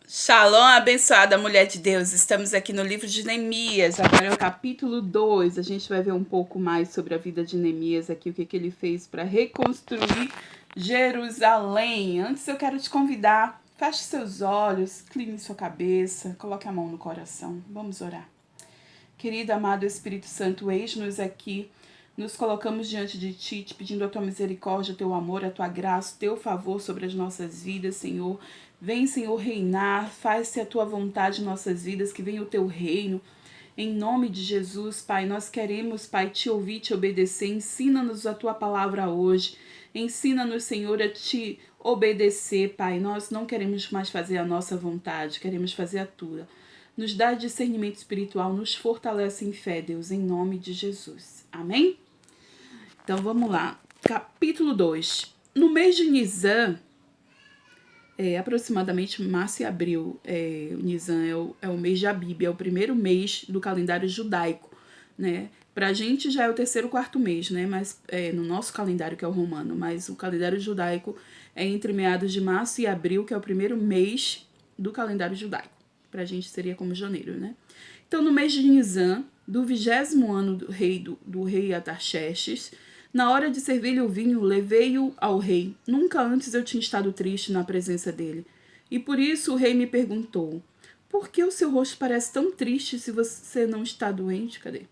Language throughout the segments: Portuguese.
Shalom, abençoada mulher de Deus. Estamos aqui no livro de Neemias. Agora é o capítulo 2. A gente vai ver um pouco mais sobre a vida de Neemias aqui, o que ele fez para reconstruir Jerusalém. Antes eu quero te convidar, feche seus olhos, incline sua cabeça, coloque a mão no coração. Vamos orar. Querido, amado Espírito Santo, eis-nos aqui. Nos colocamos diante de Ti, te pedindo a Tua misericórdia, o Teu amor, a Tua graça, o Teu favor sobre as nossas vidas, Senhor. Vem, Senhor, reinar, faz-se a Tua vontade em nossas vidas, que venha o Teu reino. Em nome de Jesus, Pai, nós queremos, Pai, Te ouvir, Te obedecer. Ensina-nos a Tua palavra hoje. Ensina-nos, Senhor, a Te obedecer, Pai. Nós não queremos mais fazer a nossa vontade, queremos fazer a Tua. Nos dá discernimento espiritual, nos fortalece em fé, Deus, em nome de Jesus. Amém? Então vamos lá. Capítulo 2. No mês de Nisan, aproximadamente março e abril, o Nisan é o mês de Abib, é o primeiro mês do calendário judaico, né? Pra gente já é o terceiro, quarto mês, né? Mas no nosso calendário, que é o romano, mas o calendário judaico é entre meados de março e abril, que é o primeiro mês do calendário judaico. Pra gente seria como janeiro, né? Então, no mês de Nisan, do 20º ano do rei Atarxerxes, na hora de servir-lhe o vinho, levei-o ao rei. Nunca antes eu tinha estado triste na presença dele. E por isso o rei me perguntou: por que o seu rosto parece tão triste se você não está doente? Cadê?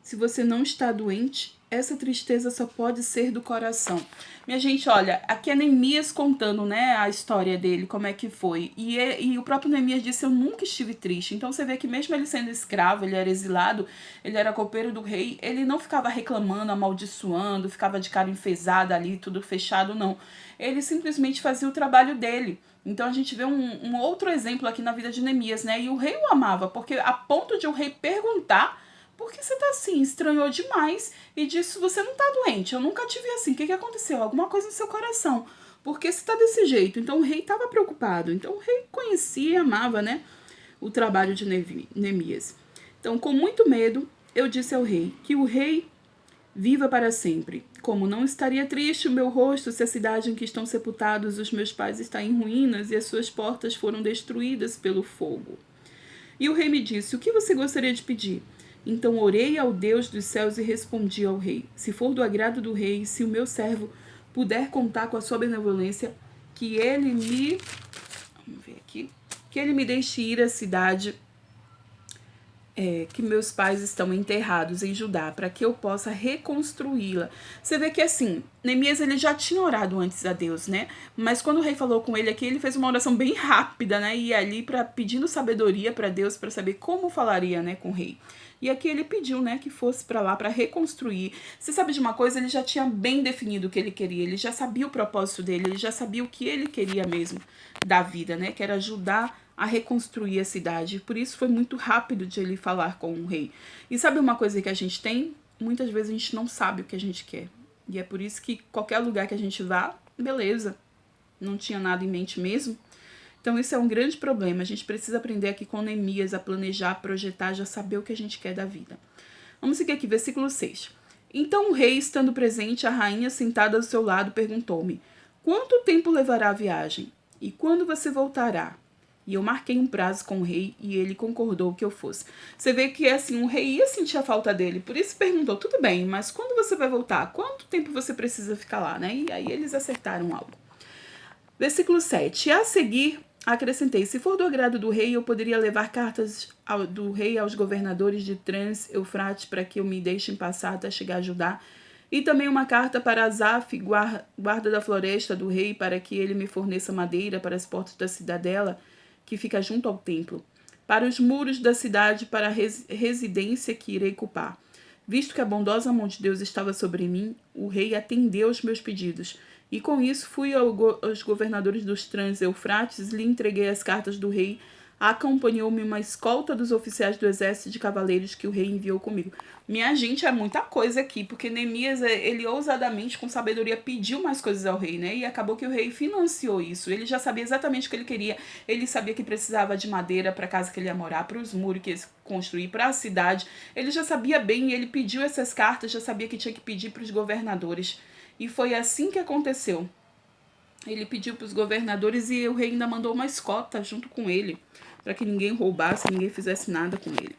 Se você não está doente, essa tristeza só pode ser do coração. Minha gente, olha, aqui é Neemias contando, né, a história dele, como é que foi. E o próprio Neemias disse: eu nunca estive triste. Então você vê que mesmo ele sendo escravo, ele era exilado, ele era copeiro do rei, ele não ficava reclamando, amaldiçoando, ficava de cara enfesada ali, tudo fechado, não. Ele simplesmente fazia o trabalho dele. Então a gente vê um outro exemplo aqui na vida de Neemias, né? E o rei o amava, porque a ponto de o rei perguntar: por que você tá assim? Estranhou demais e disse: você não tá doente, eu nunca te vi assim, o que aconteceu? Alguma coisa no seu coração, por que você tá desse jeito? Então o rei estava preocupado, então o rei conhecia e amava, né, o trabalho de Neemias. Então, com muito medo, eu disse ao rei: que o rei viva para sempre. Como não estaria triste o meu rosto se a cidade em que estão sepultados os meus pais está em ruínas e as suas portas foram destruídas pelo fogo? E o rei me disse: o que você gostaria de pedir? Então orei ao Deus dos céus e respondi ao rei: se for do agrado do rei, se o meu servo puder contar com a sua benevolência, que ele me... Vamos ver aqui. Que ele me deixe ir à cidade que meus pais estão enterrados em Judá, para que eu possa reconstruí-la. Você vê que assim, Neemias ele já tinha orado antes a Deus, né? Mas quando o rei falou com ele aqui, ele fez uma oração bem rápida, né? E ali pedindo sabedoria para Deus, para saber como falaria, né, com o rei. E aqui ele pediu, né, que fosse para lá para reconstruir. Você sabe de uma coisa? Ele já tinha bem definido o que ele queria. Ele já sabia o propósito dele. Ele já sabia o que ele queria mesmo da vida, né? Que era ajudar a reconstruir a cidade. Por isso foi muito rápido de ele falar com o rei. E sabe uma coisa que a gente tem? Muitas vezes a gente não sabe o que a gente quer. E é por isso que qualquer lugar que a gente vá, beleza, não tinha nada em mente mesmo. Então isso é um grande problema. A gente precisa aprender aqui com Neemias a planejar, a projetar, já saber o que a gente quer da vida. Vamos seguir aqui, versículo 6. Então o rei, estando presente, a rainha sentada ao seu lado, perguntou-me: quanto tempo levará a viagem? E quando você voltará? E eu marquei um prazo com o rei e ele concordou que eu fosse. Você vê que assim, o rei ia sentir a falta dele, por isso perguntou: tudo bem, mas quando você vai voltar? Quanto tempo você precisa ficar lá, né? E aí eles acertaram algo. Versículo 7. E a seguir acrescentei: se for do agrado do rei, eu poderia levar cartas do rei aos governadores de Trans-Eufrates para que eu me deixem passar até chegar a Judá. E também uma carta para Asaf, guarda da floresta do rei, para que ele me forneça madeira para as portas da cidadela, que fica junto ao templo, para os muros da cidade, para a residência que irei ocupar. Visto que a bondosa mão de Deus estava sobre mim, o rei atendeu aos meus pedidos. E com isso fui aos governadores dos Trans-Eufrates e lhe entreguei as cartas do rei. Acompanhou-me uma escolta dos oficiais do exército de cavaleiros que o rei enviou comigo. Minha gente, é muita coisa aqui, porque Neemias, ele ousadamente, com sabedoria, pediu mais coisas ao rei, né? E acabou que o rei financiou isso. Ele já sabia exatamente o que ele queria. Ele sabia que precisava de madeira para a casa que ele ia morar, para os muros que ele ia construir, para a cidade. Ele já sabia bem e ele pediu essas cartas, já sabia que tinha que pedir para os governadores. E foi assim que aconteceu. Ele pediu para os governadores e o rei ainda mandou uma escolta junto com ele, para que ninguém roubasse, ninguém fizesse nada com ele.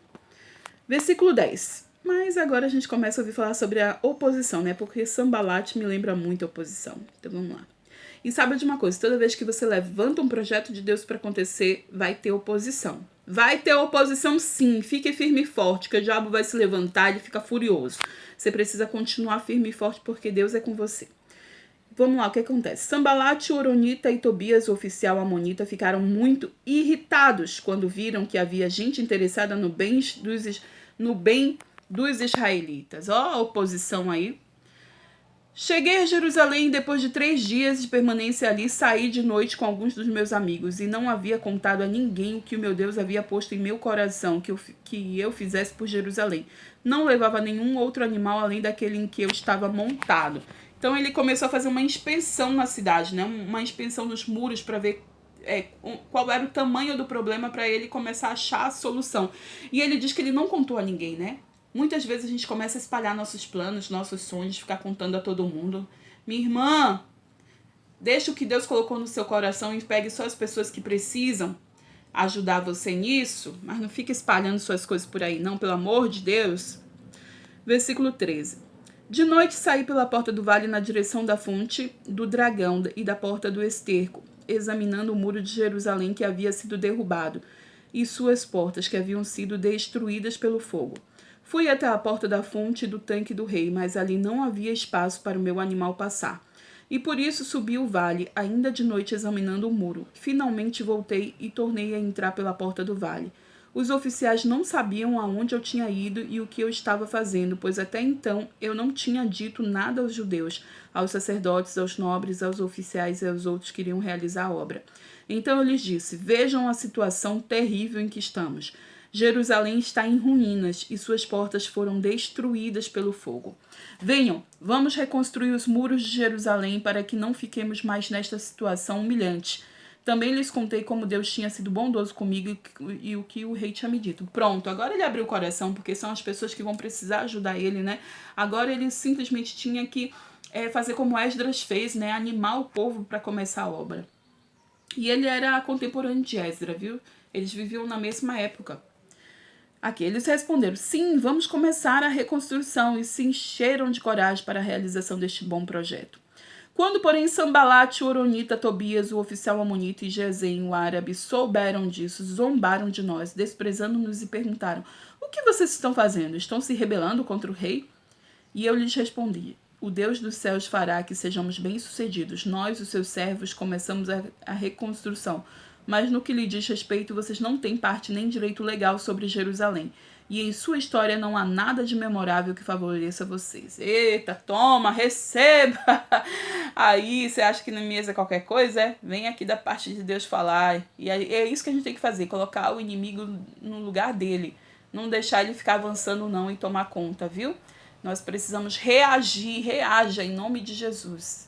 Versículo 10. Mas agora a gente começa a ouvir falar sobre a oposição, né? Porque Sambalat me lembra muito a oposição. Então vamos lá. E saiba de uma coisa, toda vez que você levanta um projeto de Deus para acontecer, vai ter oposição. Vai ter oposição sim, fique firme e forte, que o diabo vai se levantar, ele fica furioso. Você precisa continuar firme e forte porque Deus é com você. Vamos lá, o que acontece? Sambalat, Oronita e Tobias, o oficial amonita, ficaram muito irritados quando viram que havia gente interessada no bem dos israelitas. Ó a oposição aí. Cheguei a Jerusalém depois de 3 dias de permanência ali, saí de noite com alguns dos meus amigos e não havia contado a ninguém o que o meu Deus havia posto em meu coração que eu fizesse por Jerusalém. Não levava nenhum outro animal além daquele em que eu estava montado. Então ele começou a fazer uma inspeção na cidade, né? Uma inspeção nos muros para ver qual era o tamanho do problema para ele começar a achar a solução. E ele diz que ele não contou a ninguém, né? Muitas vezes a gente começa a espalhar nossos planos, nossos sonhos, ficar contando a todo mundo. Minha irmã, deixa o que Deus colocou no seu coração e pegue só as pessoas que precisam ajudar você nisso, mas não fique espalhando suas coisas por aí, não, pelo amor de Deus. Versículo 13. De noite saí pela porta do vale na direção da fonte do dragão e da porta do esterco, examinando o muro de Jerusalém que havia sido derrubado e suas portas que haviam sido destruídas pelo fogo. Fui até a porta da fonte do tanque do rei, mas ali não havia espaço para o meu animal passar. E por isso subi o vale, ainda de noite examinando o muro. Finalmente voltei e tornei a entrar pela porta do vale. Os oficiais não sabiam aonde eu tinha ido e o que eu estava fazendo, pois até então eu não tinha dito nada aos judeus, aos sacerdotes, aos nobres, aos oficiais e aos outros que iriam realizar a obra. Então eu lhes disse: vejam a situação terrível em que estamos. Jerusalém está em ruínas e suas portas foram destruídas pelo fogo. Venham, vamos reconstruir os muros de Jerusalém para que não fiquemos mais nesta situação humilhante. Também lhes contei como Deus tinha sido bondoso comigo e o que o rei tinha me dito. Pronto, agora ele abriu o coração, porque são as pessoas que vão precisar ajudar ele, né? Agora ele simplesmente tinha que fazer como Esdras fez, né? Animar o povo para começar a obra. E ele era contemporâneo de Esdras, viu? Eles viviam na mesma época. Aqui eles responderam: sim, vamos começar a reconstrução, e se encheram de coragem para a realização deste bom projeto. Quando, porém, Sambalat, o Oronita, Tobias, o oficial amonita e Gesem, o árabe, souberam disso, zombaram de nós, desprezando-nos e perguntaram: o que vocês estão fazendo? Estão se rebelando contra o rei? E eu lhes respondi: o Deus dos céus fará que sejamos bem-sucedidos. Nós, os seus servos, começamos a reconstrução. Mas no que lhe diz respeito, vocês não têm parte nem direito legal sobre Jerusalém. E em sua história não há nada de memorável que favoreça vocês. Eita, toma, receba! Aí, você acha que na mesa é qualquer coisa? Vem aqui da parte de Deus falar. E é isso que a gente tem que fazer, colocar o inimigo no lugar dele. Não deixar ele ficar avançando não e tomar conta, viu? Nós precisamos reagir, reaja em nome de Jesus.